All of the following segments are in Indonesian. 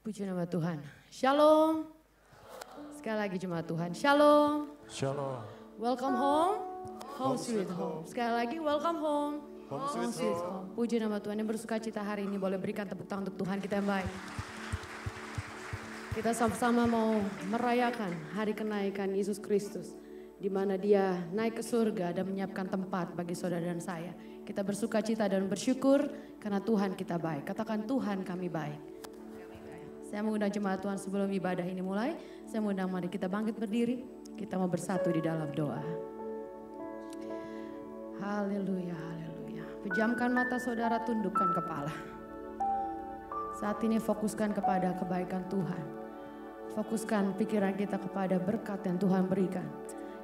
Puji nama Tuhan. Shalom. Sekali lagi jemaat Tuhan. Shalom. Shalom. Welcome home. Home sweet home. Sekali lagi welcome home. Home sweet home. Puji nama Tuhan. Yang bersuka cita hari ini boleh berikan tepuk tangan untuk Tuhan kita yang baik. Kita sama-sama mau merayakan hari kenaikan Yesus Kristus. Di mana dia naik ke surga dan menyiapkan tempat bagi saudara dan saya. Kita bersuka cita dan bersyukur karena Tuhan kita baik. Katakan Tuhan kami baik. Saya mengundang jemaat Tuhan sebelum ibadah ini mulai. Saya mengundang mari kita bangkit berdiri. Kita mau bersatu di dalam doa. Haleluya, haleluya. Pejamkan mata saudara, tundukkan kepala. Saat ini fokuskan kepada kebaikan Tuhan. Fokuskan pikiran kita kepada berkat yang Tuhan berikan.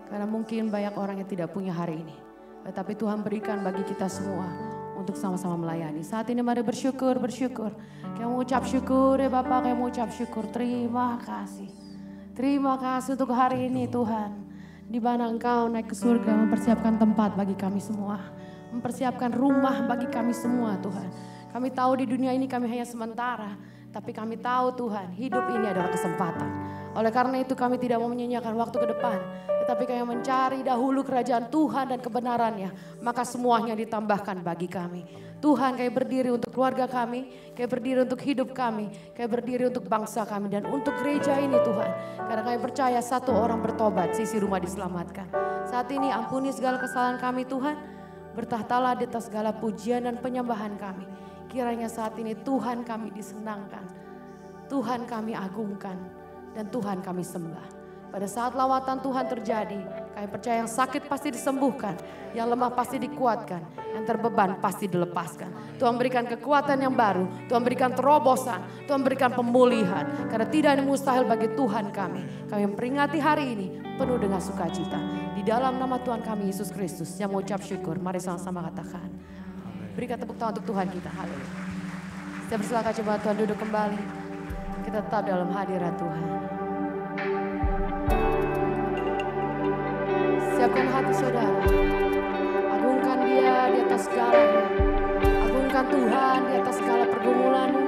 Karena mungkin banyak orang yang tidak punya hari ini. Tetapi Tuhan berikan bagi kita semua untuk sama-sama melayani. Saat ini mari bersyukur. Kayak mengucap syukur ya Bapak, kayak mengucap syukur. Terima kasih. Terima kasih untuk hari ini Tuhan. Di mana Engkau naik ke surga mempersiapkan tempat bagi kami semua. Mempersiapkan rumah bagi kami semua Tuhan. Kami tahu di dunia ini kami hanya sementara. Tapi kami tahu Tuhan, hidup ini adalah kesempatan. Oleh karena itu kami tidak mau menyanyiakan waktu ke depan. Tetapi kami mencari dahulu kerajaan Tuhan dan kebenarannya. Maka semuanya ditambahkan bagi kami. Tuhan kami berdiri untuk keluarga kami. Kami berdiri untuk hidup kami. Kami berdiri untuk bangsa kami. Dan untuk gereja ini Tuhan. Karena kami percaya satu orang bertobat, sisi rumah diselamatkan. Saat ini ampuni segala kesalahan kami Tuhan. Bertahtalah di atas segala pujian dan penyembahan kami. Kiranya saat ini Tuhan kami disenangkan. Tuhan kami agungkan. Dan Tuhan kami sembah. Pada saat lawatan Tuhan terjadi, kami percaya yang sakit pasti disembuhkan, yang lemah pasti dikuatkan, yang terbeban pasti dilepaskan. Tuhan berikan kekuatan yang baru, Tuhan berikan terobosan, Tuhan berikan pemulihan. Karena tidak ada mustahil bagi Tuhan kami. Kami memperingati hari ini penuh dengan sukacita. Di dalam nama Tuhan kami Yesus Kristus yang mengucap syukur, mari sama-sama katakan. Berikan tepuk tangan untuk Tuhan kita. Haleluya. Saya bersilakan coba Tuhan duduk kembali. Kita tetap dalam hadirat Tuhan. Siapkan hati saudara. Agungkan dia di atas segalanya. Agungkan Tuhan di atas segala pergumulanmu.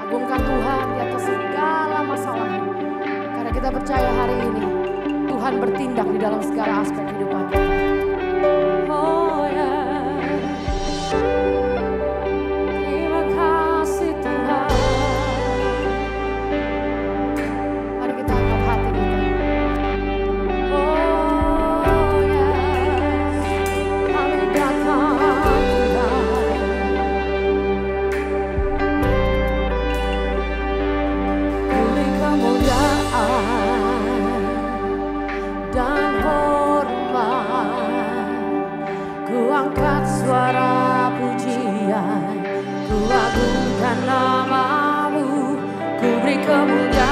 Agungkan Tuhan di atas segala masalahmu. Karena kita percaya hari ini Tuhan bertindak di dalam segala aspek kehidupan kita. Oh ya. Terima kasih Tuhan. Mari kita angkat hati kita. Suara pujian, ku agungkan namamu, ku beri kemuliaan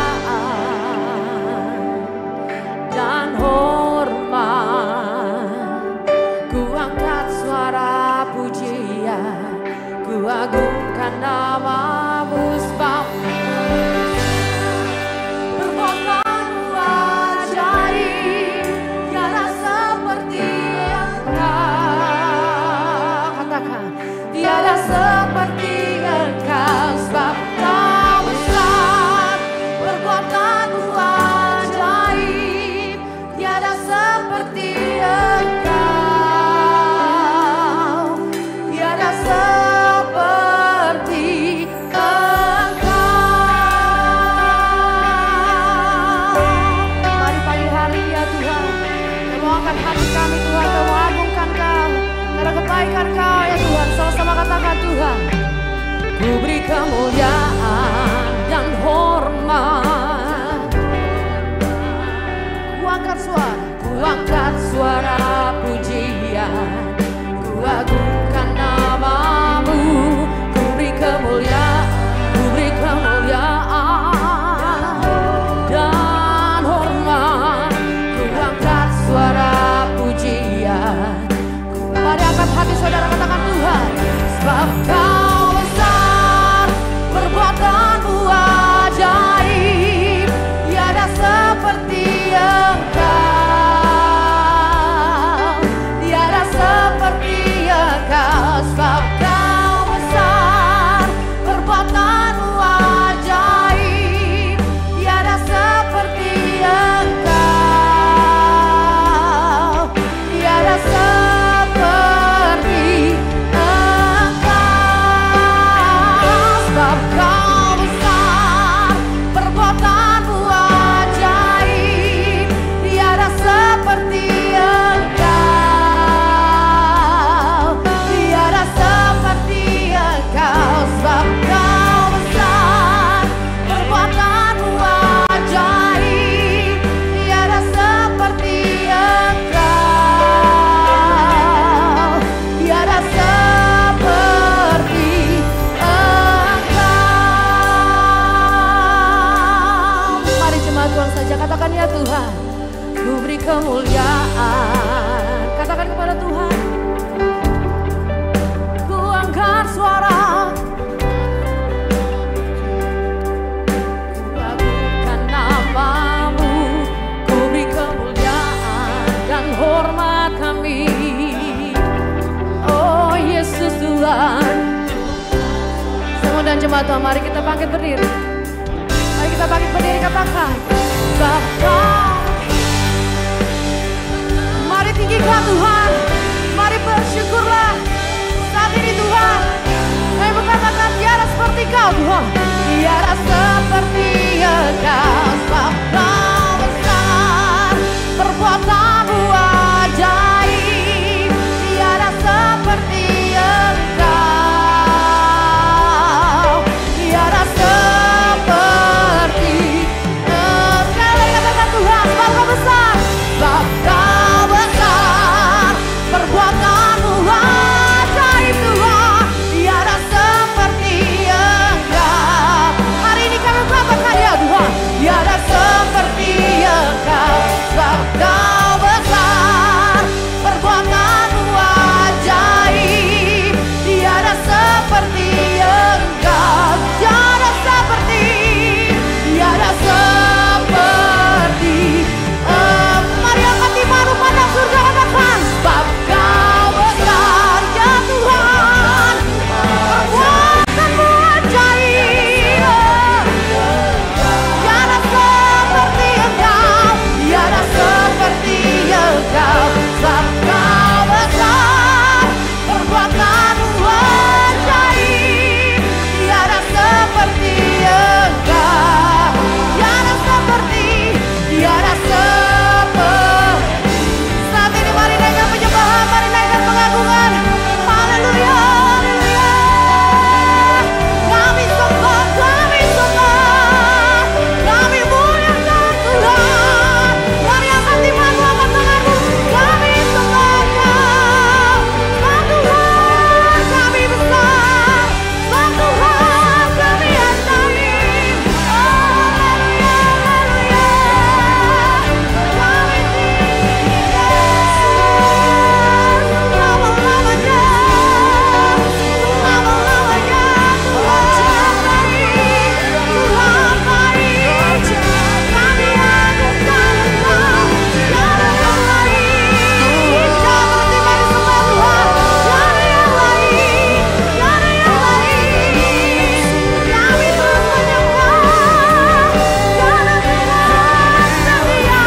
dan hormat. Ku angkat suara pujian, ku agungkan namamu sebab perbuatanmu ajaib, tiada seperti tiada seperti Engkau sebab Kau besar, perbuatanmu ajaib, tiada seperti Engkau, tiada seperti Engkau. Mari pagi hari ya Tuhan, kami mau angkat hati kami Tuhan, kami mau agungkan Kau karena kebaikan Kau ya Tuhan. Sama-sama katakan Tuhan. Ku beri kemuliaan dan hormat. Ku angkat suara pujian, ku agungkan namamu, ku beri kemuliaan, dan hormat. Ku angkat suara pujian. Mari angkat hati saudara, katakan Tuhan. Sebab Kau besar, Tuhan, ku beri kemuliaan. Katakan kepada Tuhan, ku angkat suara, ku agungkan namamu, ku beri kemuliaan dan hormat kami. Oh Yesus Tuhan. Semua dan jemaat Tuhan, mari kita bangkit berdiri. Mari kita bangkit berdiri, katakan Bapa. Mari tinggikan Tuhan, mari bersyukurlah saat ini Tuhan. Kami berkatakan tiada seperti Kau Tuhan, tiada seperti Engkau. Sebab Kau besar, perbuatanmu ajaib, tiada seperti Engkau, tiada seperti Engkau. Sekali katakan Tuhan, sebab Kau besar, sebab Kau besar, perbuatanmu ajaib Tuhan, tiada seperti Engkau. Hari ini kami katakan ya Tuhan, tiada seperti Engkau. Sebab Kau besar, perbuatanmu ajaib, tiada seperti Engkau, tiada seperti, tiada seperti. Mari angkat imanmu pandang surga, katakan sebab Kau besar ya Tuhan, perbuatanmu ajaib, tiada seperti Engkau, tiada seperti Engkau. Sebab Kau besar, perbuatanmu ajaib, tiada seperti Engkau, tiada seperti, tiada seperti. Saat ini mari naikkan penyembahan, mari naikkan pengagungan. Haleluya, haleluya. Kami sembah, kami sembah, kami muliakan Tuhan. Mari angkat imanmu, angkat tanganmu. Kami sembah Kau, sebab Tuhan kami besar, sebab Tuhan kami ajaib. Haleluya, haleluya. Kami tinggi nama-namanya, nama-namanya. Tuhan baik, Tuhan baik. Kami agungkan Engkau, tiada yang lain. Jangan berhenti, mari sembah Tuhan. Tiada yang lain, tiada yang lain. Kami terus menyembah, tiada Tuhan setia.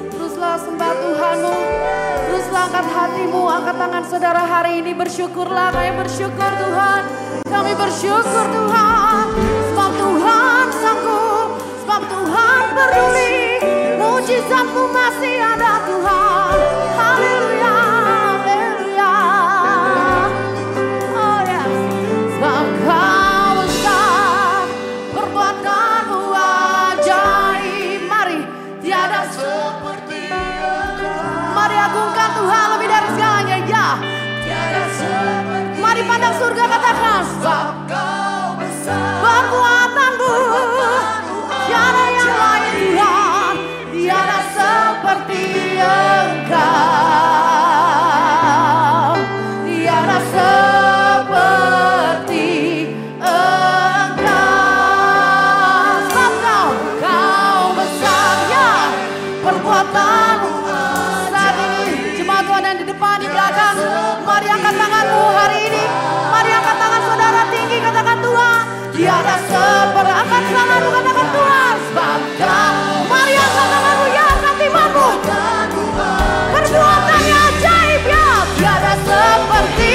Teruslah sembah Tuhanmu, teruslah angkat hatimu, angkat tangan saudara hari ini. Bersyukurlah, kami bersyukur Tuhan, kami bersyukur Tuhan. Sebab Tuhan sanggup, sebab Tuhan peduli, mujizatmu masih ada Tuhan. Haleluya, haleluya. Oh ya, sebab Kau besar, perbuatanmu ajaib. Mari, tiada seperti Engkau. Mari agungkan Tuhan lebih dari segalanya, ya. Tiada seperti. Mari pandang surga, katakan sebab Kau besar, perbuatanmu tiada yang lain Tuhan, tiada seperti Engkau, tiada seperti Engkau. Sebab Kau besar ya, perbuatanmu. Saat ini jemaat Tuhan yang di depan, di belakang, mari angkat tanganmu hari ini. Mari angkat tangan saudara tinggi, katakan Tuhan, tiada seperti. Angkat tanganmu, katakan Tuhan, sebab Kau. Mari angkat tanganmu, ya angkat imanmu. Perbuatannya ajaib ya, tiada seperti.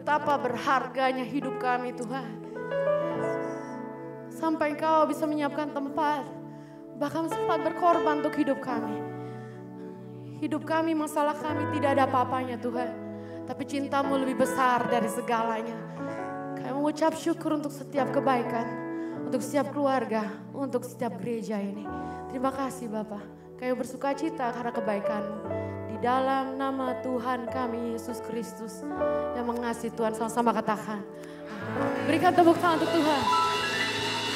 betapa berharganya hidup kami Tuhan. Sampai Engkau bisa menyiapkan tempat, bahkan sempat berkorban untuk hidup kami. Hidup kami, masalah kami tidak ada apa-apanya Tuhan. Tapi cinta-Mu lebih besar dari segalanya. Kami mengucap syukur untuk setiap kebaikan, untuk setiap keluarga, untuk setiap gereja ini. Terima kasih Bapa. Kami bersuka cita karena kebaikan-Mu. Di dalam nama Tuhan kami Yesus Kristus yang mengasihi Tuhan, sama-sama katakan. Berikan tepuk tangan untuk Tuhan.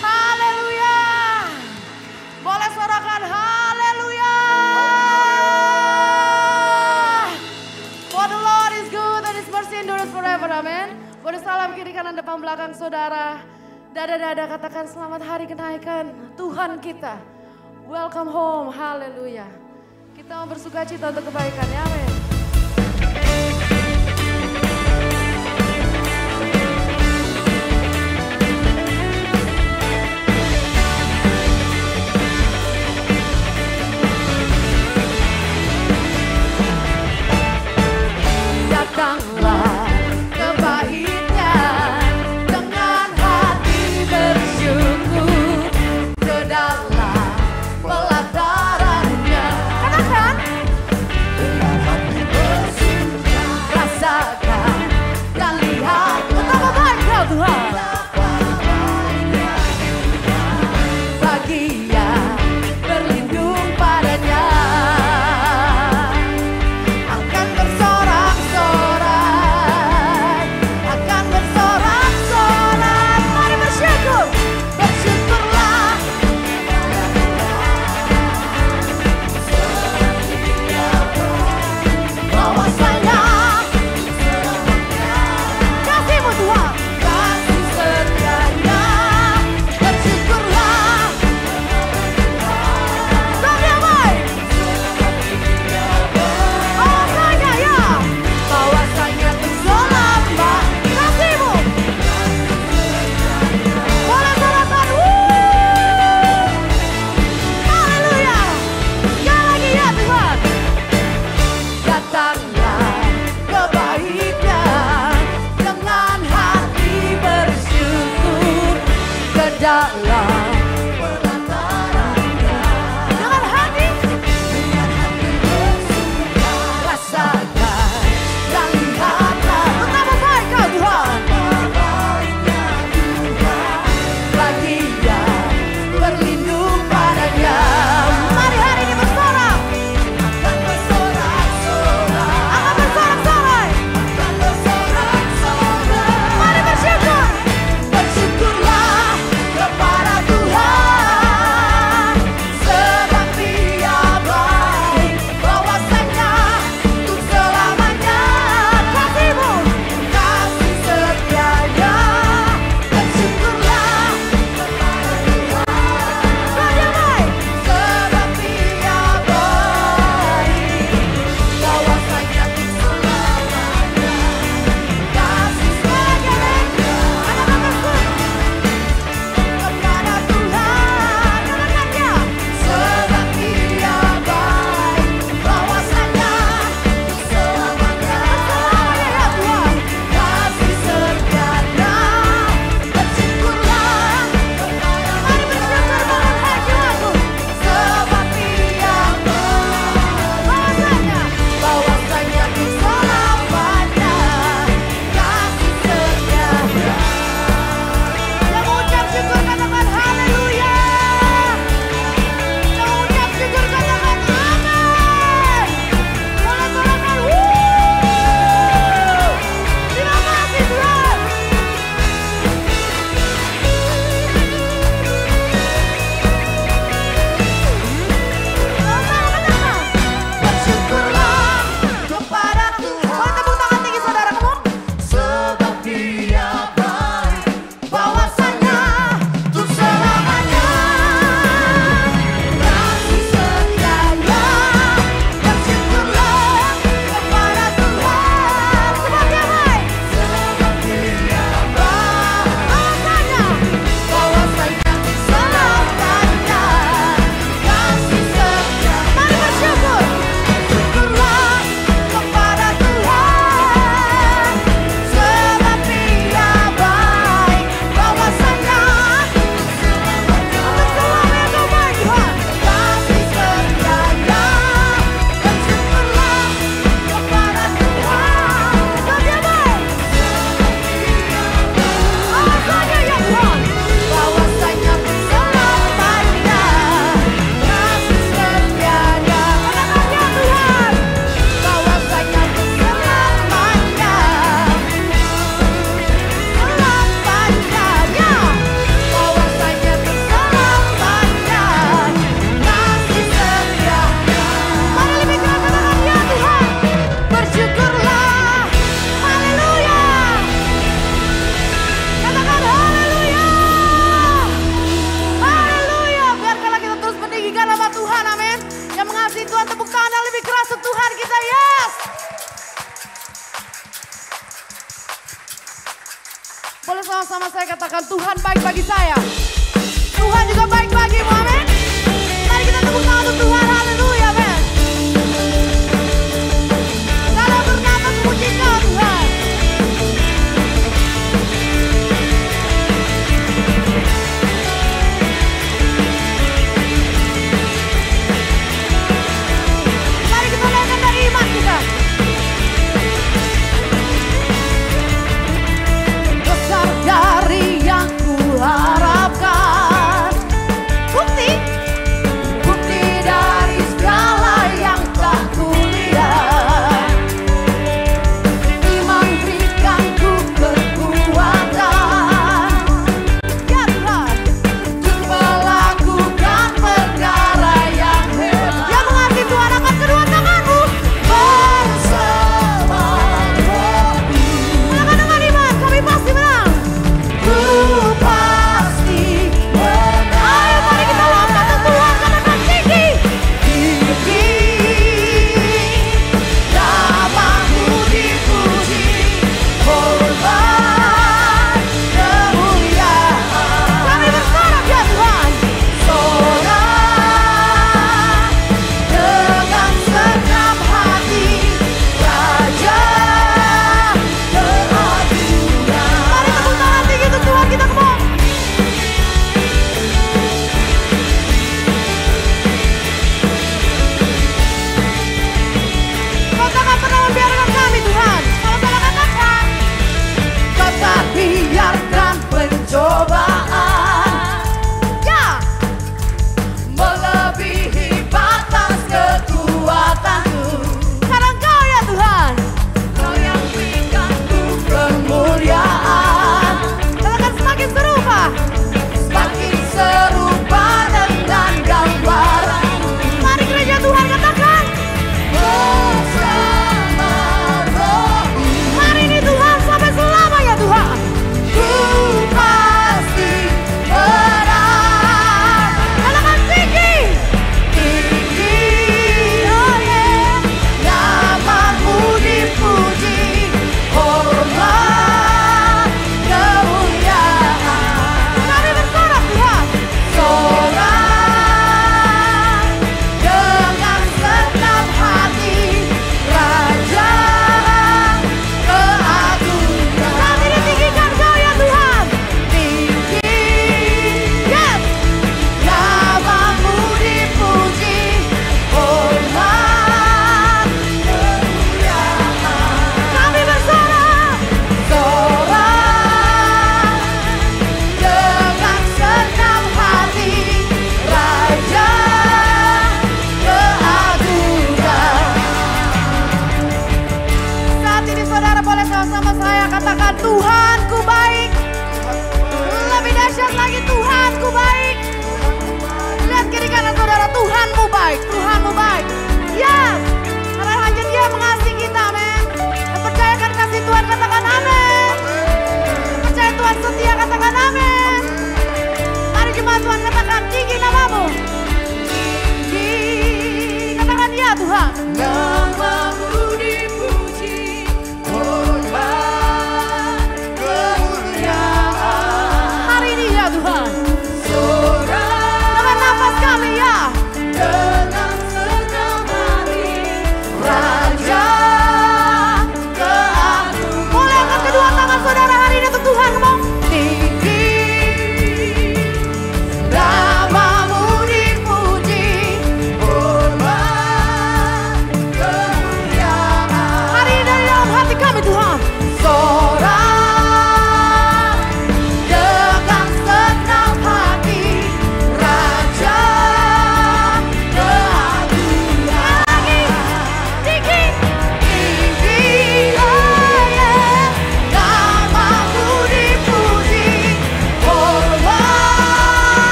Haleluya. Boleh suarakan haleluya. For the Lord is good and His mercy endures forever. Amen. Boleh salam kiri kanan depan belakang saudara. Dada-dada katakan selamat hari kenaikan Tuhan kita. Welcome home. Haleluya. Kita mau bersuka cita untuk kebaikannya. Amin. Datanglah kebaiknya dengan hati bersyukur ke dalam pelatarannya. Katakan, dengan hati bersyukur rasakan dan lihat betapa baik Kau Tuhan. Bagi yang berlindung padanya akan bersorak-sorai, akan bersorak-sorai. Mari bersyukur, bersyukurlah. Bahwasanya kasih-Mu Tuhan, kasih setianya. Bersyukurlah. Sebab Dia baik. Bahwasanya ya, bahwasanya untuk selama kasih-Mu. Boleh sorakan, haleluya. Sekali lagi ya Tuhan. Datanglah kebaikan dengan hati bersyukur ke dalam pelatarannya. Dengan hati bersyukur rasakan dan lihatlah betapa baik Kau Tuhan. Bagi yang berlindung padanya. Mari hari ini bersorak. Akan bersorak-sorai. Akan bersorak-sorai. Akan bersorak-sorai. Mari bersyukur. Bersyukurlah kepada sama saya katakan Tuhan baik bagi saya. Tuhan juga baik bagimu, amin. Mari kita tepuk tangan untuk Tuhan, haleluya, amin. Dalam bernafas puji Kau Tuhan. Mari kita naikkan dari iman kita. Besar dari yang kuharapkan. Bukti dari segala yang tak kulihat. Iman berikanku kekuatan. Ya Tuhan, untuk melakukan perkara yang hebat. Yang mengasihi Tuhan angkat kedua tanganmu. Bersama Rohmu. Mengatakan dengan iman, kami pasti menang. Ku pasti menang. Ayo mari kita lompat ke Tuhan, katakan tinggi. Tinggi, namamu dipuji, hormat, kemuliaan. Kami bersorak ya Tuhan. Sorak dengan segenap hati, Raja keagungan. Mari tepuk tangan tinggi untuk Tuhan kita semua. Kau takkan pernah membiarkan kami Tuhan. Sama-sama katakan. Kau tak biarkan pencobaan, ya, melebihi batas kekuatanku. Karena Kau ya Tuhan, Kau yang berikanku kemuliaan. Katakan semakin serupa dengan gambaran. Mari gereja Tuhan katakan. Bersama Rohmu. Hari ini Tuhan sampai selamanya Tuhan. Ku pasti menang. Katakan tinggi. Tinggi, oh yeah. Namamu dipuji, hormat, kemuliaan. Kami bersorak Tuhan. Sorak dengan segenap hati, Raja keagungan. Saat ini tinggikan Kau ya Tuhan. Tinggi, yes. Namamu dipuji, hormat, kemuliaan. Kami bersorak, sorak dengan segenap hati, Raja keagungan. Saat ini saudara boleh sama-sama saya katakan Tuhanku baik. Lebih dahsyat lagi Tuhanku baik. Lihat kiri kanan saudara, Tuhanmu baik, Tuhanmu baik. Yes, karena hanya Dia mengasihi kita, amin. Dan percayakan kasih Tuhan, katakan amin. Percaya Tuhan setia, katakan amin. Mari jemaat Tuhan katakan tinggi namamu. Tinggi, katakan ya Tuhan. Namamu dipuji, hormat, kemuliaan. Hari ini ya Tuhan. Dengan nafas kami ya. Dengan segenap hati, Raja keagungan. Boleh angkat kedua tangan saudara hari ini untuk Tuhan, ngomong tinggi.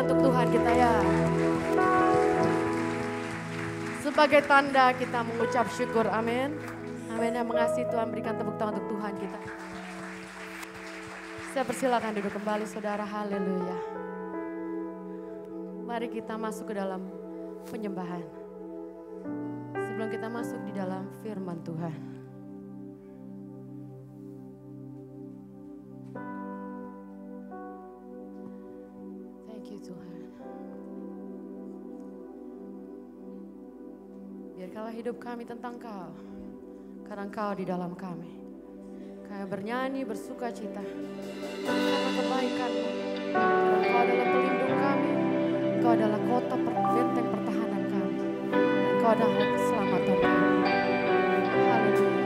hanya untuk Tuhan kita ya. Sebagai tanda kita mengucap syukur, amin. Amin, yang mengasihi Tuhan berikan tepuk tangan untuk Tuhan kita. Saya persilakan duduk kembali saudara, haleluya. Mari kita masuk ke dalam penyembahan. Sebelum kita masuk di dalam firman Tuhan. Thank you Tuhan. Biarkanlah hidup kami tentang Kau, karena Kau di dalam kami. Kami bernyanyi bersuka cita karena kebaikan-Mu. Karena Kau adalah pelindung kami, Kau adalah kota benteng pertahanan kami, dan Kau adalah keselamatan kami. Haleluya.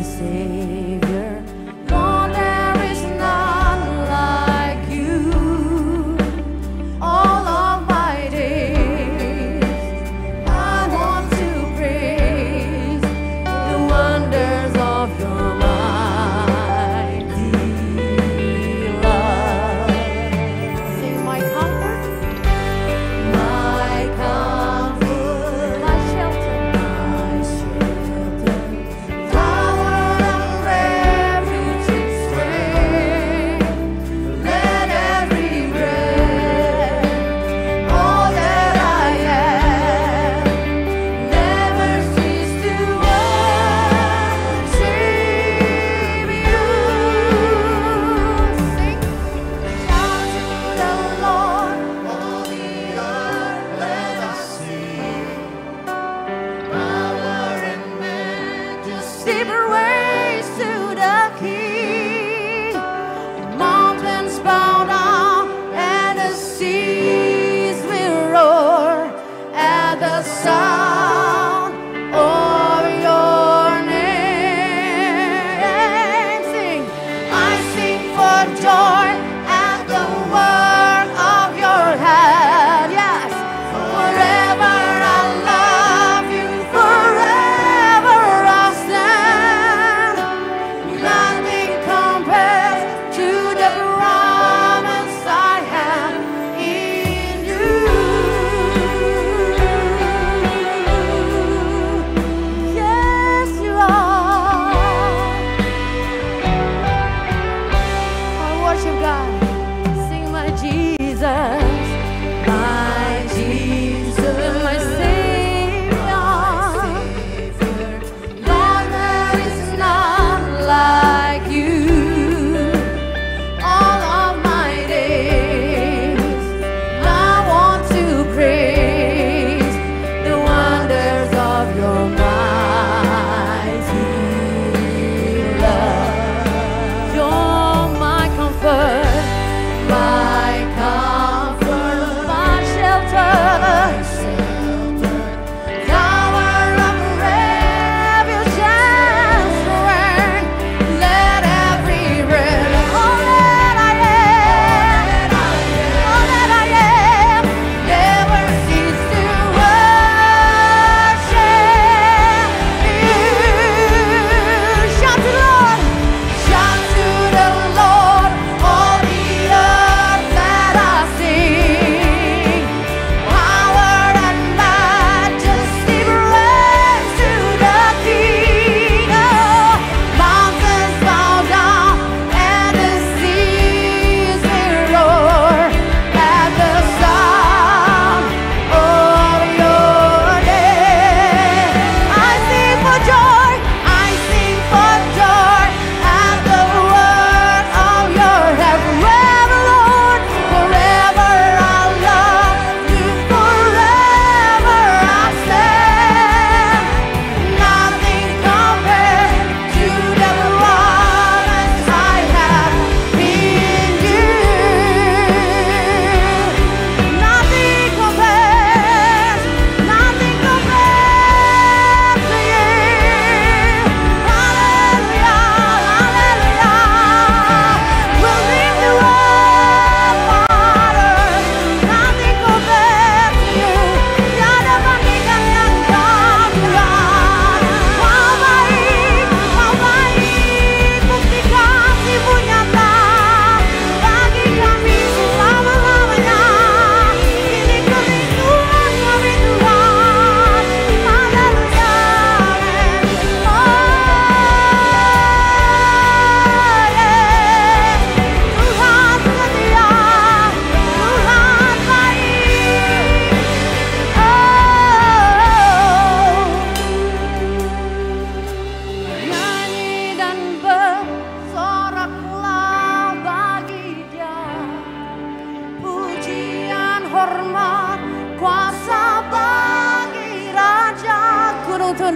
Savior, Lord, there is none like you.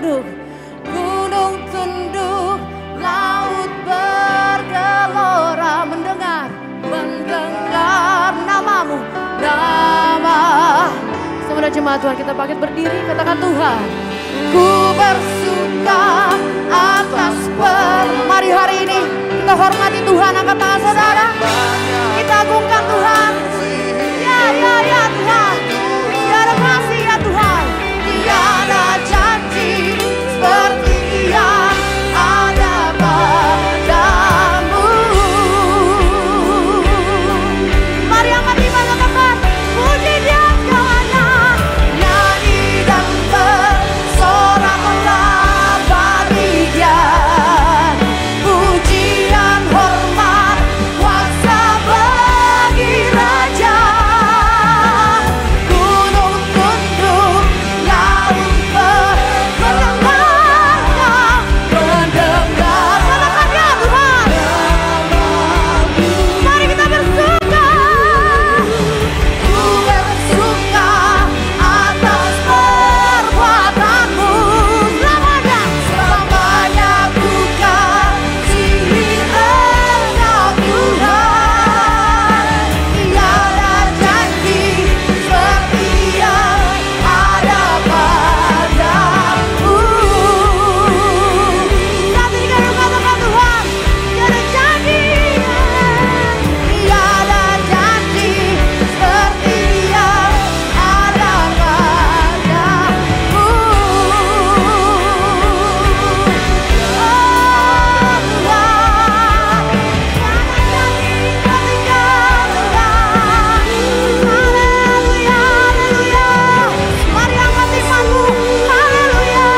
tunduk, gunung tunduk, laut bergelora mendengar namamu, nama. Semua jemaat Tuhan, kita bangkit berdiri, katakan Tuhan, ku bersuka atas mari hari ini kita hormati Tuhan, angkat tangan saudara, kita agungkan Tuhan. Ya Tuhan, tiada kasih ya Tuhan, tiada janji seperti yang ada padamu. Mari angkat iman, katakan puji Dia karena nyanyi dan bersorak melabari Dia. Pujian, hormat, kuasa bagi Raja. Gunung tunduk, laut mendengar. Katakan ya Tuhan. Mari kita bersuka. Ku bersuka atas perbuatanmu. Selamanya ku kasihi Engkau Tuhan. Tiada janji seperti yang ada padamu. Saat ini kami katakan Tuhan, tiada janji, tiada janji seperti yang ada padamu. Haleluya, haleluya. Mari angkat imanmu. Haleluya,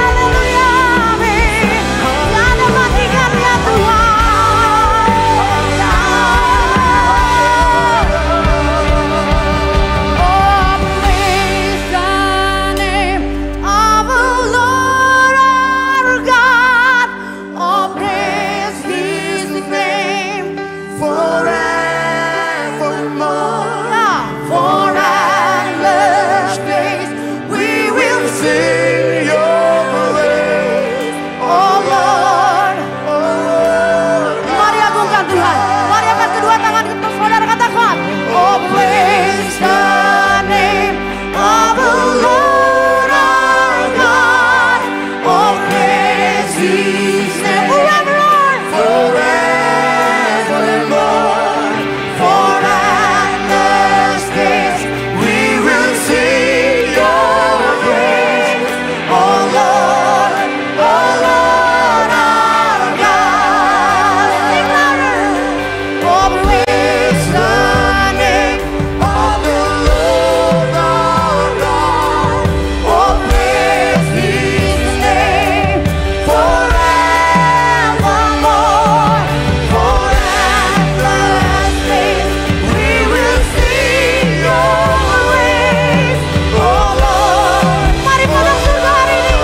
haleluya. Amin. Tiada matikan ya Tuhan. Oh, praise the name of the Lord our God. Oh, praise His name forevermore. For endless days we will sing Your praise, oh Lord. Mari agungkan Tuhan. Mari angkat kedua tangan kita, saudara, katakan, oh praise the name of the Lord our God. Oh praise His name forevermore. For endless days we will sing Your praise, oh Lord our God. Sing louder. Oh praise the name of the Lord our God. Oh praise His name forevermore. For endless days we will sing Your praise, oh Lord. Mari pandang surga hari ini,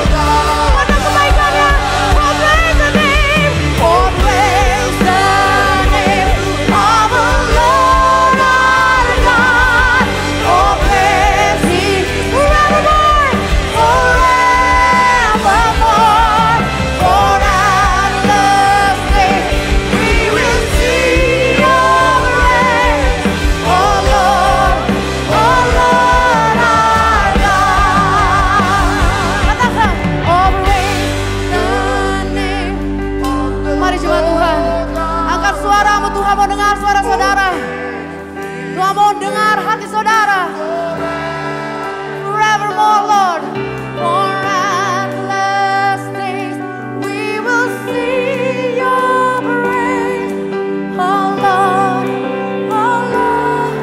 pandang kebaikannya. Oh praise the name, oh praise the name of the Lord our God. Oh praise Him forevermore, forevermore. For endless days we will sing Your praise, oh Lord our God. Katakan, oh praise the name of the Lord. Mari jemaat Tuhan, angkat suaramu. Tuhan mau dengar suara saudara. Tuhan mau dengar hati saudara. Forevermore, Lord. For endless days we will sing Your praise, oh Lord, oh Lord.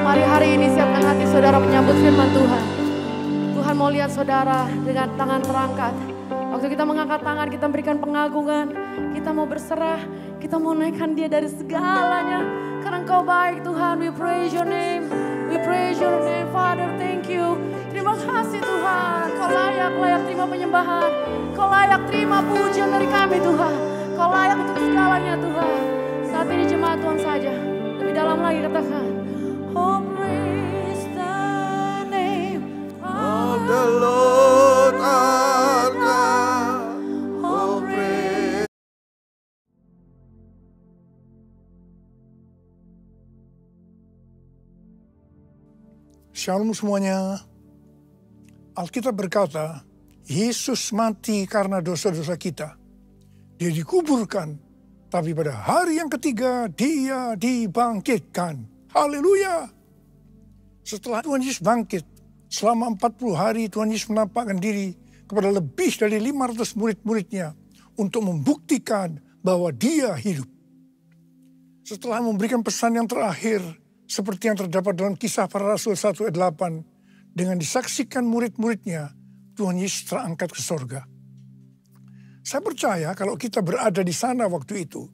Mari hari ini siapkan hati saudara menyambut firman Tuhan. Tuhan mau lihat saudara dengan tangan terangkat. Waktu kita mengangkat tangan, kita berikan pengagungan. Kita mau berserah, kita mau naikkan Dia dari segalanya. Karena Engkau baik Tuhan, we praise Your name. We praise Your name, Father, thank you. Terima kasih Tuhan, Kau layak terima penyembahan. Kau layak terima pujian dari kami Tuhan. Kau layak untuk segalanya Tuhan. Saat ini jemaat Tuhan saja, lebih dalam lagi katakan, oh praise the name of The Lord our God, oh praise. Shalom semuanya. Alkitab berkata, Yesus mati karena dosa-dosa kita. Dia dikuburkan, tapi pada hari yang ketiga dia dibangkitkan. Haleluya. Setelah Tuhan Yesus bangkit, selama 40 hari Tuhan Yesus menampakkan diri kepada lebih dari 500 murid-muridnya untuk membuktikan bahwa dia hidup. Setelah memberikan pesan yang terakhir, seperti yang terdapat dalam Kisah Para Rasul 1 ayat 8, dengan disaksikan murid-muridnya, Tuhan Yesus terangkat ke sorga. Saya percaya kalau kita berada di sana waktu itu,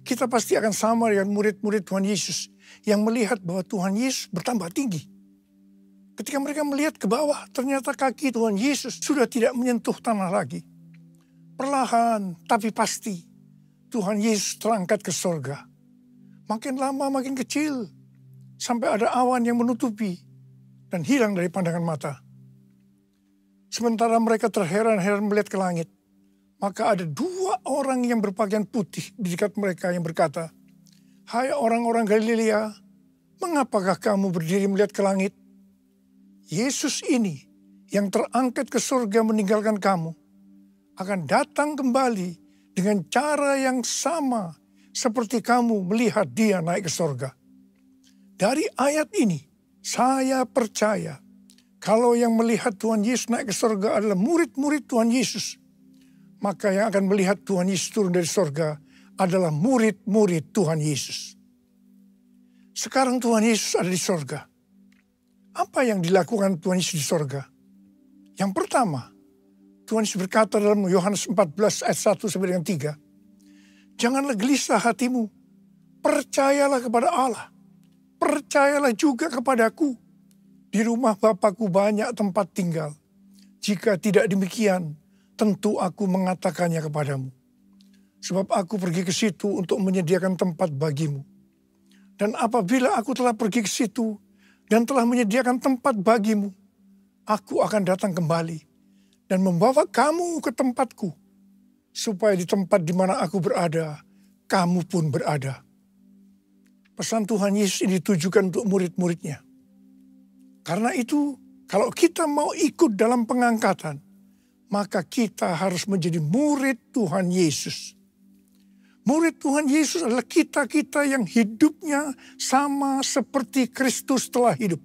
kita pasti akan sama dengan murid-murid Tuhan Yesus yang melihat bahwa Tuhan Yesus bertambah tinggi. Ketika mereka melihat ke bawah, ternyata kaki Tuhan Yesus sudah tidak menyentuh tanah lagi. Perlahan tapi pasti, Tuhan Yesus terangkat ke sorga. Makin lama makin kecil, sampai ada awan yang menutupi dan hilang dari pandangan mata. Sementara mereka terheran-heran melihat ke langit, maka ada 2 orang yang berpakaian putih di dekat mereka yang berkata, "Hai orang-orang Galilea, mengapakah kamu berdiri melihat ke langit? Yesus ini yang terangkat ke surga meninggalkan kamu, akan datang kembali dengan cara yang sama seperti kamu melihat dia naik ke surga." Dari ayat ini, saya percaya kalau yang melihat Tuhan Yesus naik ke surga adalah murid-murid Tuhan Yesus, maka yang akan melihat Tuhan Yesus turun dari surga adalah murid-murid Tuhan Yesus. Sekarang Tuhan Yesus ada di surga. Apa yang dilakukan Tuhan Yesus di surga? Yang pertama, Tuhan Yesus berkata dalam Yohanes 14 ayat 1 sampai dengan 3, "Janganlah gelisah hatimu, percayalah kepada Allah, percayalah juga kepadaku. Di rumah Bapa-Ku banyak tempat tinggal. Jika tidak demikian, tentu aku mengatakannya kepadamu. Sebab aku pergi ke situ untuk menyediakan tempat bagimu. Dan apabila aku telah pergi ke situ dan telah menyediakan tempat bagimu, aku akan datang kembali dan membawa kamu ke tempatku, supaya di tempat di mana aku berada, kamu pun berada." Pesan Tuhan Yesus ini ditujukan untuk murid-muridnya. Karena itu, kalau kita mau ikut dalam pengangkatan, maka kita harus menjadi murid Tuhan Yesus. Murid Tuhan Yesus adalah kita-kita yang hidupnya sama seperti Kristus telah hidup.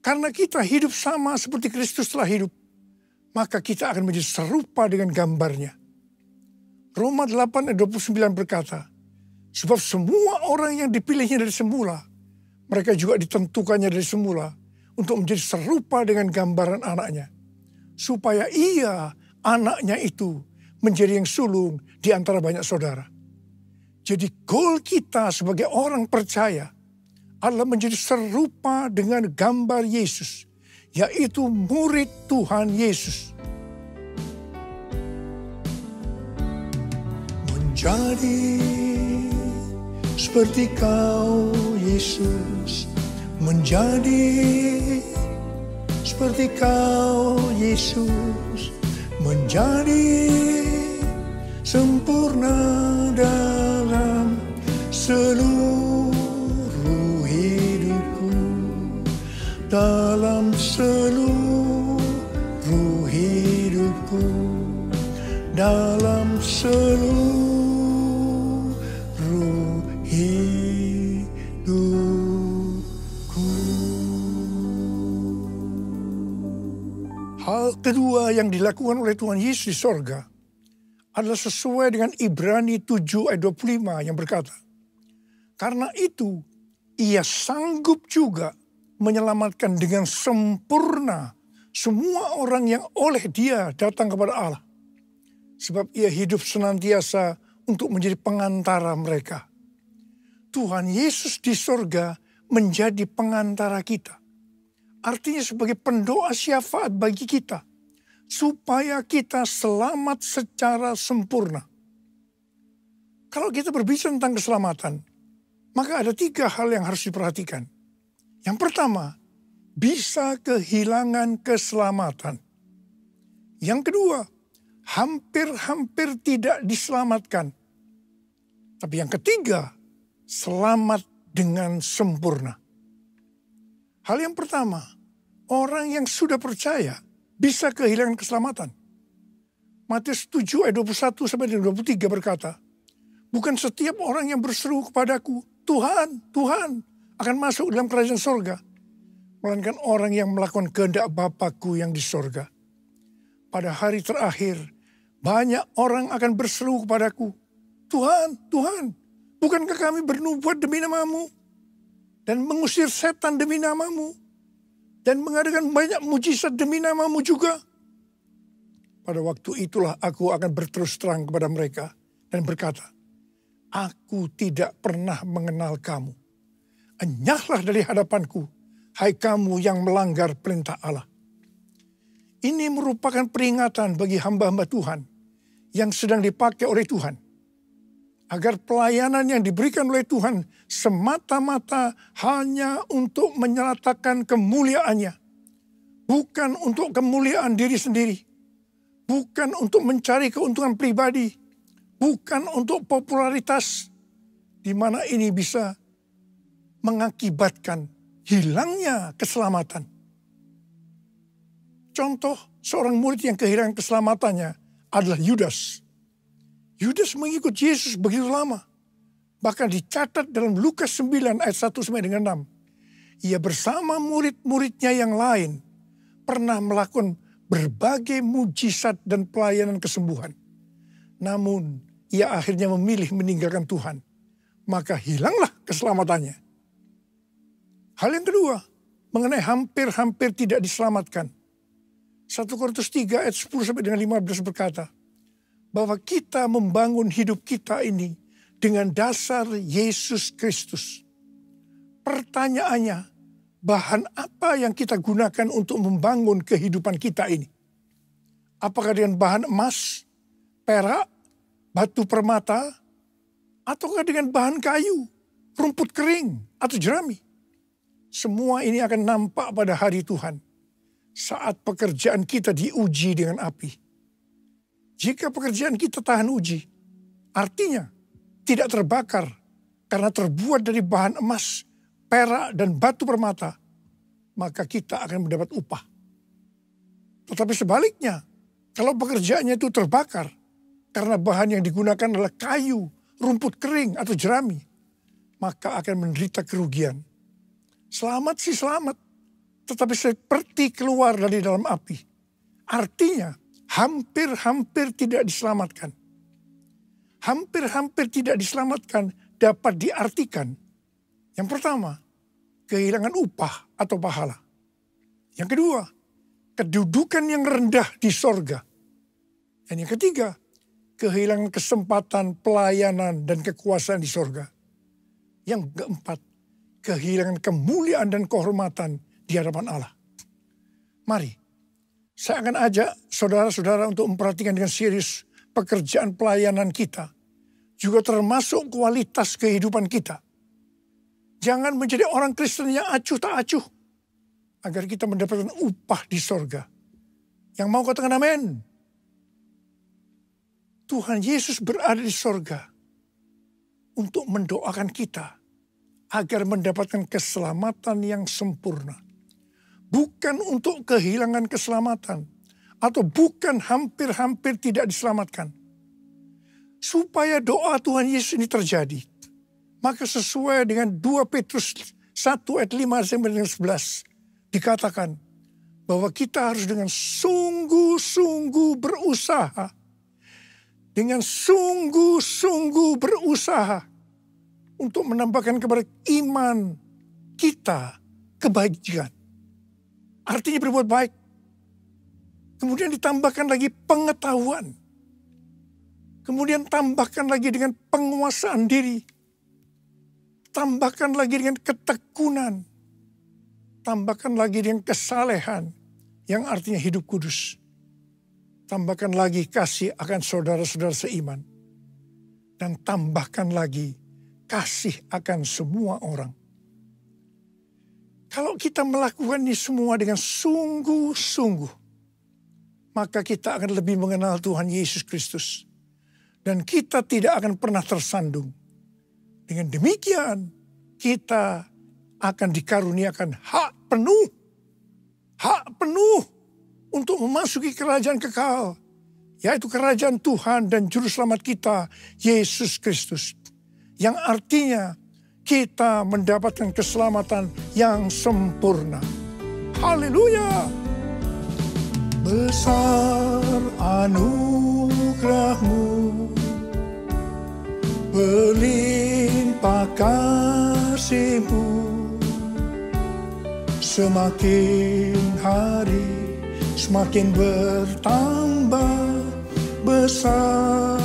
Karena kita hidup sama seperti Kristus telah hidup, maka kita akan menjadi serupa dengan gambarnya. Roma 8 ayat 29 berkata, "Sebab semua orang yang dipilihnya dari semula, mereka juga ditentukannya dari semula untuk menjadi serupa dengan gambaran anaknya, supaya ia, anaknya itu, menjadi yang sulung di antara banyak saudara." Jadi goal kita sebagai orang percaya adalah menjadi serupa dengan gambar Yesus, yaitu murid Tuhan Yesus. Menjadi seperti Kau, Yesus, menjadi seperti Kau, Yesus, menjadi sempurna dalam seluruh hidupku, dalam seluruh hidupku, dalam seluruh hal kedua yang dilakukan oleh Tuhan Yesus di sorga adalah sesuai dengan Ibrani 7 ayat 25 yang berkata, "Karena itu ia sanggup juga menyelamatkan dengan sempurna semua orang yang oleh dia datang kepada Allah. Sebab ia hidup senantiasa untuk menjadi pengantara mereka." Tuhan Yesus di sorga menjadi pengantara kita. Artinya sebagai pendoa syafaat bagi kita, supaya kita selamat secara sempurna. Kalau kita berbicara tentang keselamatan, maka ada 3 hal yang harus diperhatikan. Yang pertama, bisa kehilangan keselamatan. Yang kedua, hampir-hampir tidak diselamatkan. Tapi yang ketiga, selamat dengan sempurna. Hal yang pertama, orang yang sudah percaya bisa kehilangan keselamatan. Matius 7 ayat 21 sampai 23 berkata, bukan setiap orang yang berseru kepadaku, Tuhan, Tuhan, akan masuk dalam kerajaan sorga. Melainkan orang yang melakukan kehendak Bapa-Ku yang di sorga. Pada hari terakhir, banyak orang akan berseru kepadaku, Tuhan, Tuhan, bukankah kami bernubuat demi nama-Mu? Dan mengusir setan demi nama-Mu? Dan mengadakan banyak mujizat demi nama-Mu juga? Pada waktu itulah aku akan berterus terang kepada mereka dan berkata, aku tidak pernah mengenal kamu. Enyahlah dari hadapanku, hai kamu yang melanggar perintah Allah. Ini merupakan peringatan bagi hamba-hamba Tuhan yang sedang dipakai oleh Tuhan. Agar pelayanan yang diberikan oleh Tuhan semata-mata hanya untuk menyatakan kemuliaannya. Bukan untuk kemuliaan diri sendiri. Bukan untuk mencari keuntungan pribadi. Bukan untuk popularitas. Di mana ini bisa mengakibatkan hilangnya keselamatan. Contoh seorang murid yang kehilangan keselamatannya adalah Yudas. Yudas mengikut Yesus begitu lama. Bahkan dicatat dalam Lukas 9 ayat 1 sampai dengan 6. Ia bersama murid-muridnya yang lain pernah melakukan berbagai mujizat dan pelayanan kesembuhan. Namun ia akhirnya memilih meninggalkan Tuhan. Maka hilanglah keselamatannya. Hal yang kedua mengenai hampir-hampir tidak diselamatkan. 1 Korintus 3 ayat 10 sampai dengan 15 berkata, bahwa kita membangun hidup kita ini dengan dasar Yesus Kristus. Pertanyaannya, bahan apa yang kita gunakan untuk membangun kehidupan kita ini? Apakah dengan bahan emas, perak, batu permata, ataukah dengan bahan kayu, rumput kering, atau jerami? Semua ini akan nampak pada hari Tuhan. Saat pekerjaan kita diuji dengan api. Jika pekerjaan kita tahan uji, artinya tidak terbakar karena terbuat dari bahan emas, perak, dan batu permata, maka kita akan mendapat upah. Tetapi sebaliknya, kalau pekerjaannya itu terbakar karena bahan yang digunakan adalah kayu, rumput kering, atau jerami, maka akan menderita kerugian. Selamat sih selamat, tetapi seperti keluar dari dalam api. Artinya, hampir-hampir tidak diselamatkan. Hampir-hampir tidak diselamatkan dapat diartikan. Yang pertama, kehilangan upah atau pahala. Yang kedua, kedudukan yang rendah di sorga. Dan yang ketiga, kehilangan kesempatan pelayanan dan kekuasaan di sorga. Yang keempat, kehilangan kemuliaan dan kehormatan di hadapan Allah. Mari, saya akan ajak saudara-saudara untuk memperhatikan dengan serius pekerjaan pelayanan kita. Juga termasuk kualitas kehidupan kita. Jangan menjadi orang Kristen yang acuh tak acuh. Agar kita mendapatkan upah di sorga. Yang mau katakan amin. Tuhan Yesus berada di sorga. Untuk mendoakan kita. Agar mendapatkan keselamatan yang sempurna. Bukan untuk kehilangan keselamatan. Atau bukan hampir-hampir tidak diselamatkan. Supaya doa Tuhan Yesus ini terjadi. Maka sesuai dengan 2 Petrus 1 ayat 5 sampai 11. Dikatakan bahwa kita harus dengan sungguh-sungguh berusaha. Dengan sungguh-sungguh berusaha. Untuk menambahkan kepada iman kita kebajikan. Artinya berbuat baik. Kemudian ditambahkan lagi pengetahuan. Kemudian tambahkan lagi dengan penguasaan diri. Tambahkan lagi dengan ketekunan. Tambahkan lagi dengan kesalehan. Yang artinya hidup kudus. Tambahkan lagi kasih akan saudara-saudara seiman. Dan tambahkan lagi kasih akan semua orang. Kalau kita melakukan ini semua dengan sungguh-sungguh, maka kita akan lebih mengenal Tuhan Yesus Kristus. Dan kita tidak akan pernah tersandung. Dengan demikian, kita akan dikaruniakan hak penuh untuk memasuki kerajaan kekal, yaitu kerajaan Tuhan dan Juru Selamat kita, Yesus Kristus. Yang artinya kita mendapatkan keselamatan yang sempurna. Haleluya! Besar anugerah-Mu, berlimpah kasih-Mu, semakin hari semakin bertambah. Besar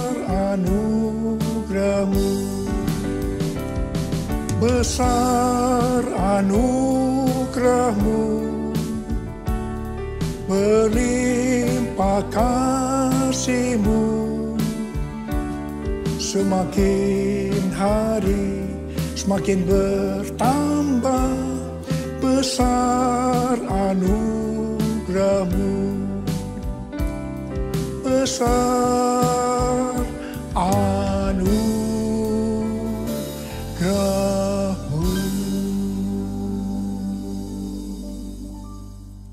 anugerah-Mu, besar anugerah-Mu, berlimpah kasih-Mu, semakin hari semakin bertambah. Besar anugerah-Mu, besar anugerah-Mu.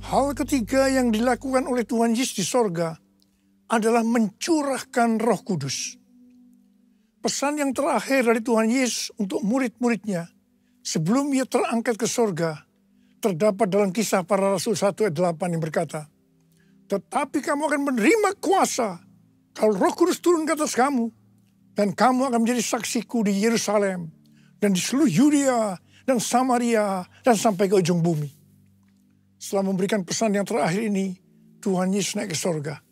Hal ketiga yang dilakukan oleh Tuhan Yesus di sorga adalah mencurahkan Roh Kudus. Pesan yang terakhir dari Tuhan Yesus untuk murid-muridnya sebelum ia terangkat ke sorga terdapat dalam Kisah Para Rasul 1 ayat 8 yang berkata, tetapi kamu akan menerima kuasa kalau Roh Kudus turun ke atas kamu, dan kamu akan menjadi saksiku di Yerusalem dan di seluruh Yudea dan Samaria dan sampai ke ujung bumi. Setelah memberikan pesan yang terakhir ini, Tuhan Yesus naik ke sorga.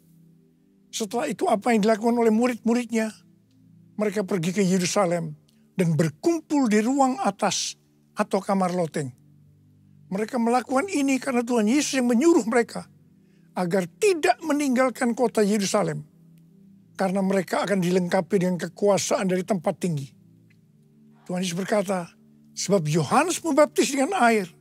Setelah itu apa yang dilakukan oleh murid-muridnya? Mereka pergi ke Yerusalem dan berkumpul di ruang atas atau kamar loteng. Mereka melakukan ini karena Tuhan Yesus yang menyuruh mereka agar tidak meninggalkan kota Yerusalem, karena mereka akan dilengkapi dengan kekuasaan dari tempat tinggi. Tuhan Yesus berkata, sebab Yohanes membaptis dengan air,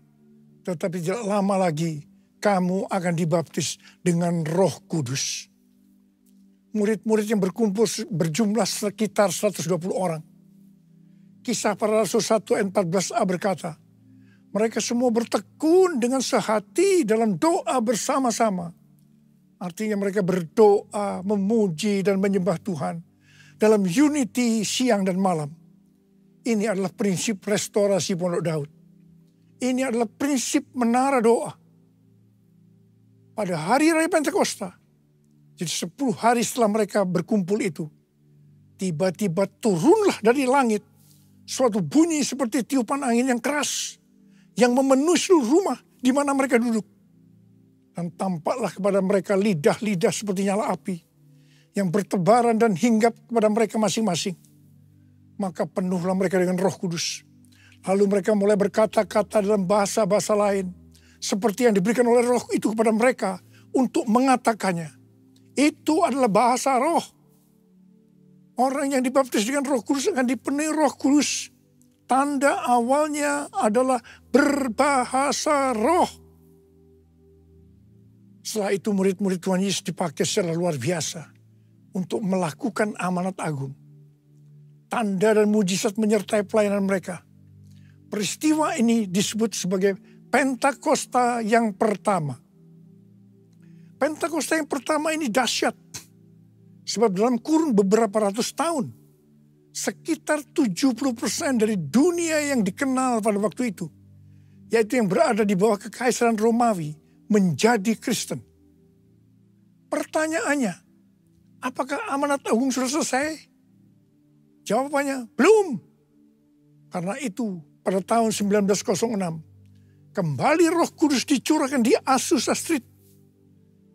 tetapi tidak lama lagi kamu akan dibaptis dengan Roh Kudus. Murid-murid yang berkumpul berjumlah sekitar 120 orang. Kisah Para Rasul 1 ayat 14a berkata, mereka semua bertekun dengan sehati dalam doa bersama-sama. Artinya mereka berdoa, memuji dan menyembah Tuhan dalam unity siang dan malam. Ini adalah prinsip restorasi Pondok Daud. Ini adalah prinsip menara doa. Pada hari Raya Pentakosta, jadi 10 hari setelah mereka berkumpul itu, tiba-tiba turunlah dari langit suatu bunyi seperti tiupan angin yang keras, yang memenuhi seluruh rumah di mana mereka duduk. Dan tampaklah kepada mereka lidah-lidah seperti nyala api, yang bertebaran dan hinggap kepada mereka masing-masing. Maka penuhlah mereka dengan Roh Kudus. Lalu mereka mulai berkata-kata dalam bahasa-bahasa lain, seperti yang diberikan oleh Roh itu kepada mereka untuk mengatakannya. Itu adalah bahasa roh. Orang yang dibaptis dengan Roh Kudus akan dipenuhi Roh Kudus. Tanda awalnya adalah berbahasa roh. Setelah itu murid-murid Tuhan Yesus dipakai secara luar biasa untuk melakukan amanat agung. Tanda dan mujizat menyertai pelayanan mereka. Peristiwa ini disebut sebagai Pentakosta yang pertama. Pentakosta yang pertama ini dahsyat. Sebab dalam kurun beberapa ratus tahun, sekitar 70% dari dunia yang dikenal pada waktu itu, yaitu yang berada di bawah kekaisaran Romawi, menjadi Kristen. Pertanyaannya, apakah amanat agung sudah selesai? Jawabannya, belum. Karena itu, pada tahun 1906, kembali Roh Kudus dicurahkan di Azusa Street,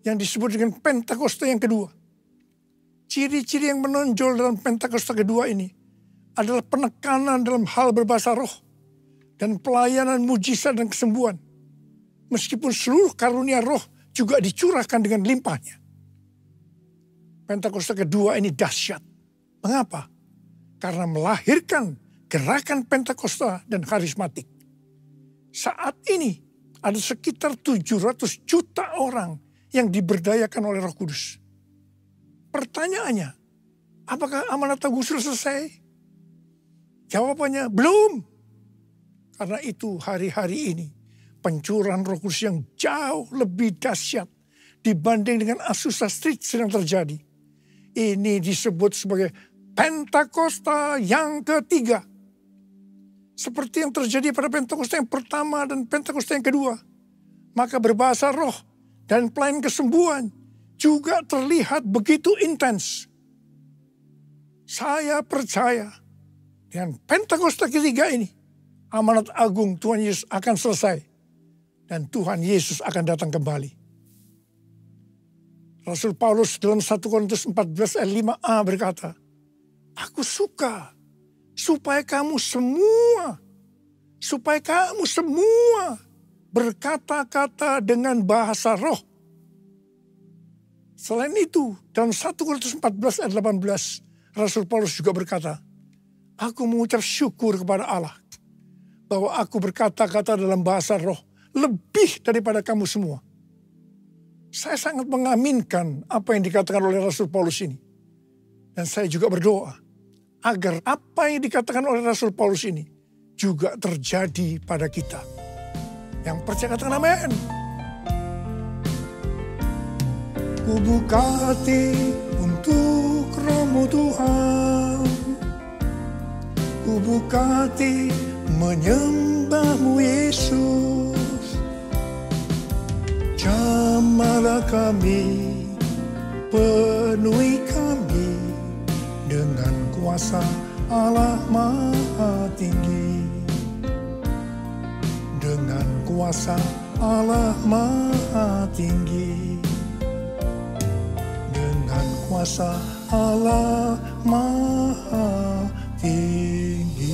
yang disebut dengan Pentakosta yang kedua. Ciri-ciri yang menonjol dalam Pentakosta kedua ini adalah penekanan dalam hal berbahasa roh dan pelayanan mujizat dan kesembuhan. Meskipun seluruh karunia roh juga dicurahkan dengan limpahnya. Pentakosta kedua ini dahsyat. Mengapa? Karena melahirkan gerakan Pentakosta dan karismatik. Saat ini ada sekitar 700 juta orang yang diberdayakan oleh Roh Kudus. Pertanyaannya, apakah amanat agung sudah selesai? Jawabannya belum. Karena itu hari-hari ini pencurahan Roh Kudus yang jauh lebih dahsyat dibanding dengan Azusa Street sedang terjadi. Ini disebut sebagai Pentakosta yang ketiga. Seperti yang terjadi pada Pentakosta yang pertama dan Pentakosta yang kedua. Maka berbahasa roh dan pelayanan kesembuhan juga terlihat begitu intens. Saya percaya dengan Pentakosta ketiga ini, amanat agung Tuhan Yesus akan selesai. Dan Tuhan Yesus akan datang kembali. Rasul Paulus dalam 1 Korintus 14 ayat 5a berkata, aku suka supaya kamu semua berkata-kata dengan bahasa roh. Selain itu, dalam 1 Korintus 14 ayat 18, Rasul Paulus juga berkata, aku mengucap syukur kepada Allah bahwa aku berkata-kata dalam bahasa roh lebih daripada kamu semua. Saya sangat mengaminkan apa yang dikatakan oleh Rasul Paulus ini. Dan saya juga berdoa agar apa yang dikatakan oleh Rasul Paulus ini juga terjadi pada kita. Yang percaya katakan amin. Ku buka hati untuk Roh-Mu Tuhan. Ku buka hati menyembah-Mu Yesus. Jamahlah kami, penuhi kami dengan kuasa Allah Maha Tinggi. Dengan kuasa Allah Maha Tinggi. Dengan kuasa Allah Maha Tinggi.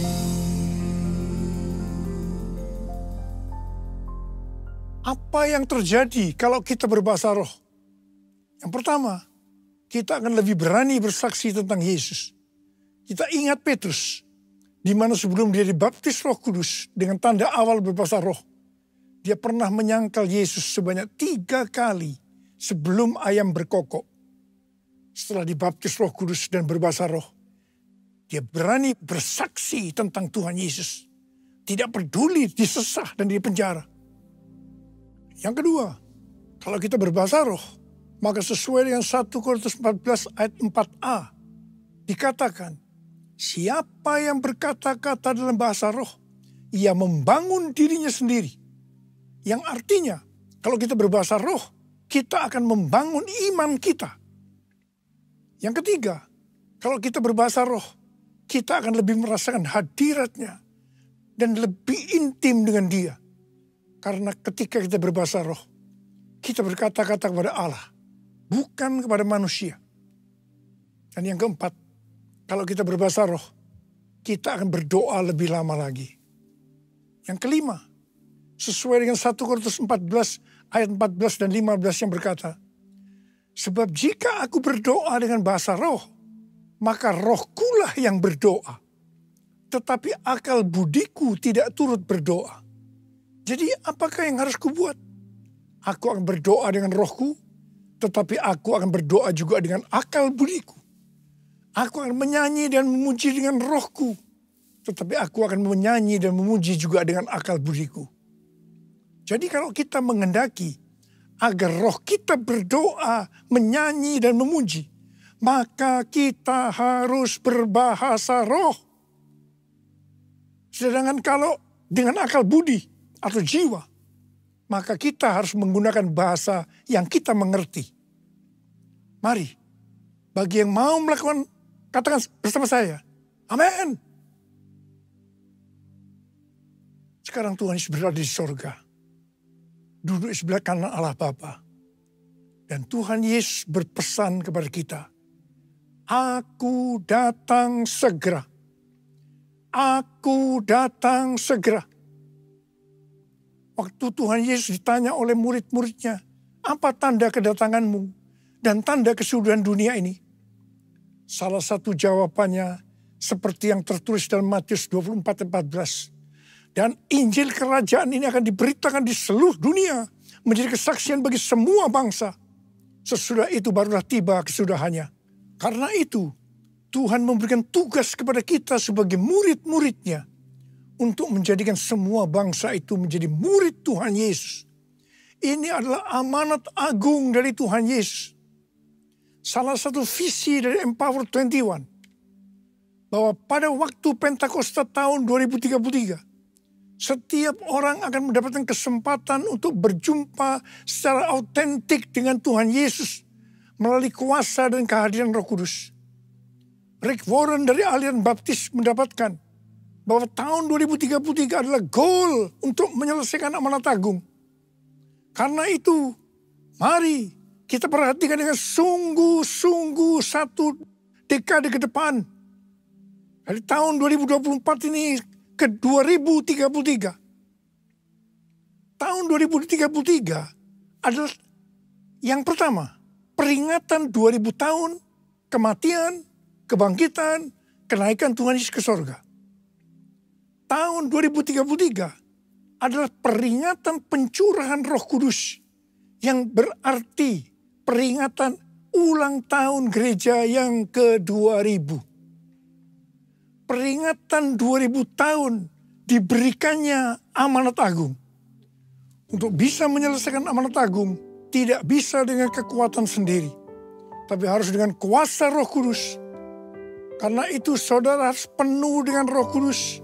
Apa yang terjadi kalau kita berbahasa roh? Yang pertama, kita akan lebih berani bersaksi tentang Yesus. Kita ingat Petrus, di mana sebelum dia dibaptis Roh Kudus dengan tanda awal berbahasa roh, dia pernah menyangkal Yesus sebanyak 3 kali sebelum ayam berkokok. Setelah dibaptis Roh Kudus dan berbahasa roh, dia berani bersaksi tentang Tuhan Yesus. Tidak peduli disesah dan dipenjara. Yang kedua, kalau kita berbahasa roh, maka sesuai dengan 1 Korintus 14 ayat 4a, dikatakan, siapa yang berkata-kata dalam bahasa roh, ia membangun dirinya sendiri. Yang artinya, kalau kita berbahasa roh, kita akan membangun iman kita. Yang ketiga, kalau kita berbahasa roh, kita akan lebih merasakan hadiratnya dan lebih intim dengan dia. Karena ketika kita berbahasa roh, kita berkata-kata kepada Allah, bukan kepada manusia. Dan yang keempat, kalau kita berbahasa roh, kita akan berdoa lebih lama lagi. Yang kelima, sesuai dengan 1 Korintus 14 ayat 14 dan 15 yang berkata, sebab jika aku berdoa dengan bahasa roh, maka rohkulah yang berdoa. Tetapi akal budiku tidak turut berdoa. Jadi apakah yang harus kubuat? Aku akan berdoa dengan rohku, tetapi aku akan berdoa juga dengan akal budiku. Aku akan menyanyi dan memuji dengan rohku, tetapi aku akan menyanyi dan memuji juga dengan akal budiku. Jadi kalau kita menghendaki agar roh kita berdoa, menyanyi dan memuji, maka kita harus berbahasa roh. Sedangkan kalau dengan akal budi atau jiwa, maka kita harus menggunakan bahasa yang kita mengerti. Mari, bagi yang mau melakukan, katakan bersama saya, amin. Sekarang Tuhan Yesus berada di sorga, duduk di sebelah kanan Allah Bapa. Dan Tuhan Yesus berpesan kepada kita, aku datang segera. Aku datang segera. Waktu Tuhan Yesus ditanya oleh murid-muridnya, apa tanda kedatanganmu dan tanda kesudahan dunia ini? Salah satu jawabannya seperti yang tertulis dalam Matius 24:14. Dan Injil kerajaan ini akan diberitakan di seluruh dunia. Menjadi kesaksian bagi semua bangsa. Sesudah itu barulah tiba kesudahannya. Karena itu Tuhan memberikan tugas kepada kita sebagai murid-muridnya. Untuk menjadikan semua bangsa itu menjadi murid Tuhan Yesus. Ini adalah amanat agung dari Tuhan Yesus. Salah satu visi dari Empower 21. Bahwa pada waktu Pentakosta tahun 2033. Setiap orang akan mendapatkan kesempatan untuk berjumpa secara autentik dengan Tuhan Yesus. Melalui kuasa dan kehadiran Roh Kudus. Rick Warren dari aliran baptis mendapatkan. Bahwa tahun 2033 adalah goal untuk menyelesaikan amanat agung. Karena itu, mari kita perhatikan dengan sungguh-sungguh satu dekade ke depan. Dari tahun 2024 ini ke 2033. Tahun 2033 adalah yang pertama, peringatan 2000 tahun kematian, kebangkitan, kenaikan Tuhan Yesus ke sorga. Tahun 2033 adalah peringatan pencurahan Roh Kudus yang berarti peringatan ulang tahun gereja yang ke-2000. Peringatan 2000 tahun diberikannya amanat agung. Untuk bisa menyelesaikan amanat agung, tidak bisa dengan kekuatan sendiri. Tapi harus dengan kuasa Roh Kudus. Karena itu saudara harus penuh dengan Roh Kudus.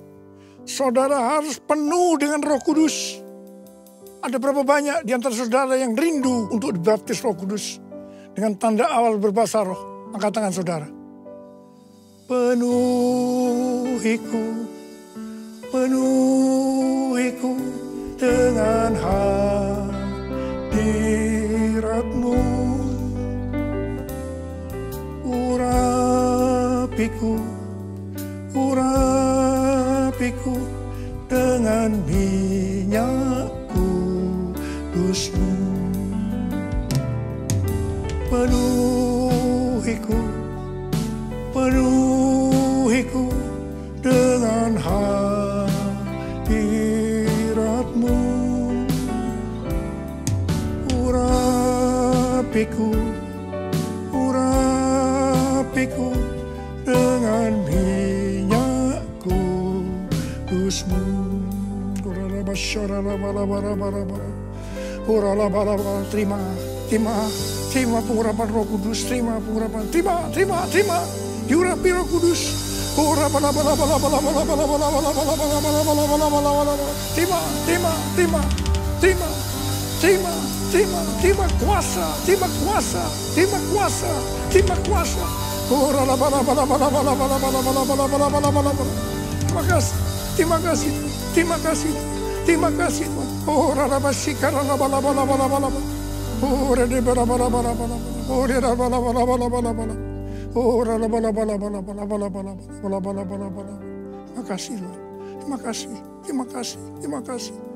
Saudara harus penuh dengan Roh Kudus. Ada berapa banyak di antara saudara yang rindu untuk dibaptis Roh Kudus. Dengan tanda awal berbahasa roh. Angkat tangan saudara. Penuhiku dengan hadirat-Mu. Urapiku dengan minyak kudus-Mu. Penuhiku dengan hadirat-Mu. Urapiku dengan minyak kudus-Mu. Terima pengurapan Roh Kudus, terima pengurapan, terima, diurapi Roh Kudus. Terima kuasa. Terima kasih Tuhan.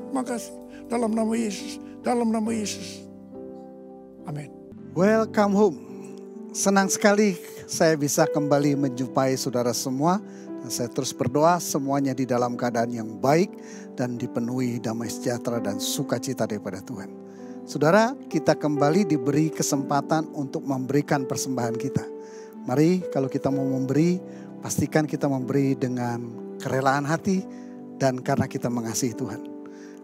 Terima kasih. Dalam nama Yesus. Amin. Welcome home. Senang sekali saya bisa kembali menjumpai saudara semua. Dan saya terus berdoa semuanya di dalam keadaan yang baik dan dipenuhi damai sejahtera dan sukacita daripada Tuhan. Saudara, kita kembali diberi kesempatan untuk memberikan persembahan kita. Mari kalau kita mau memberi, pastikan kita memberi dengan kerelaan hati dan karena kita mengasihi Tuhan.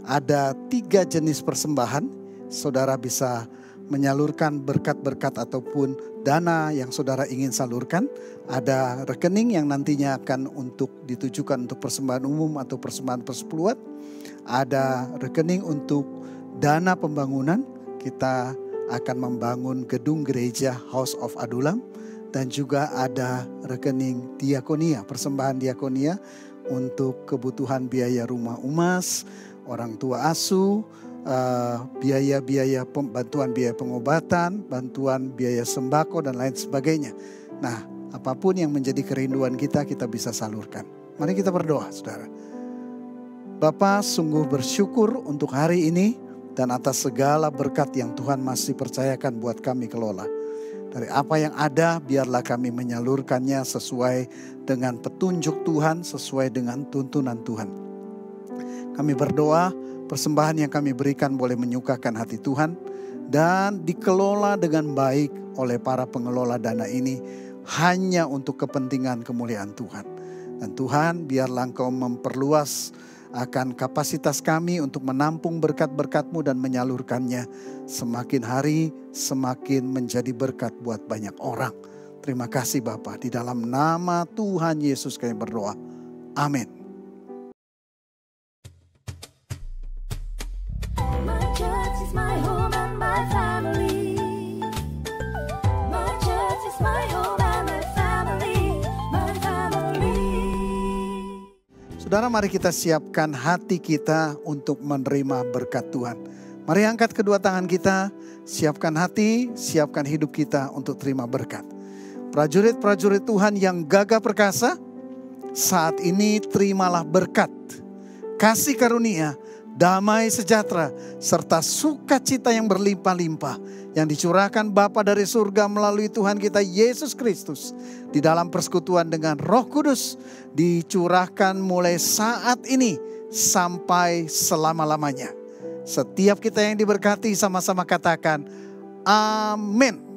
Ada 3 jenis persembahan, saudara bisa menyalurkan berkat-berkat ataupun dana yang saudara ingin salurkan. Ada rekening yang nantinya akan ditujukan untuk persembahan umum atau persembahan persepuluhan. Ada rekening untuk dana pembangunan. Kita akan membangun gedung gereja House of Adulam. Dan juga ada rekening diakonia, persembahan diakonia untuk kebutuhan biaya rumah umas, orang tua asuh, bantuan biaya pengobatan, bantuan biaya sembako dan lain sebagainya. Nah, apapun yang menjadi kerinduan kita bisa salurkan. Mari kita berdoa, saudara. Bapa, sungguh bersyukur untuk hari ini dan atas segala berkat yang Tuhan masih percayakan buat kami kelola. Dari apa yang ada, biarlah kami menyalurkannya sesuai dengan petunjuk Tuhan, sesuai dengan tuntunan Tuhan. Kami berdoa persembahan yang kami berikan boleh menyukakan hati Tuhan dan dikelola dengan baik oleh para pengelola dana ini hanya untuk kepentingan kemuliaan Tuhan. Dan Tuhan, biarlah Engkau memperluas akan kapasitas kami untuk menampung berkat-berkat-Mu dan menyalurkannya. Semakin hari semakin menjadi berkat buat banyak orang. Terima kasih Bapa, di dalam nama Tuhan Yesus kami berdoa. Amin. My church is my home and my family. My church is my home and my family. My family. Saudara, mari kita siapkan hati kita untuk menerima berkat Tuhan. Mari angkat kedua tangan kita, siapkan hati, siapkan hidup kita untuk terima berkat. Prajurit-prajurit Tuhan yang gagah perkasa, saat ini terimalah berkat, kasih karunia, damai sejahtera, serta sukacita yang berlimpah-limpah yang dicurahkan Bapa dari surga melalui Tuhan kita Yesus Kristus di dalam persekutuan dengan Roh Kudus, dicurahkan mulai saat ini sampai selama-lamanya. Setiap kita yang diberkati sama-sama katakan amin.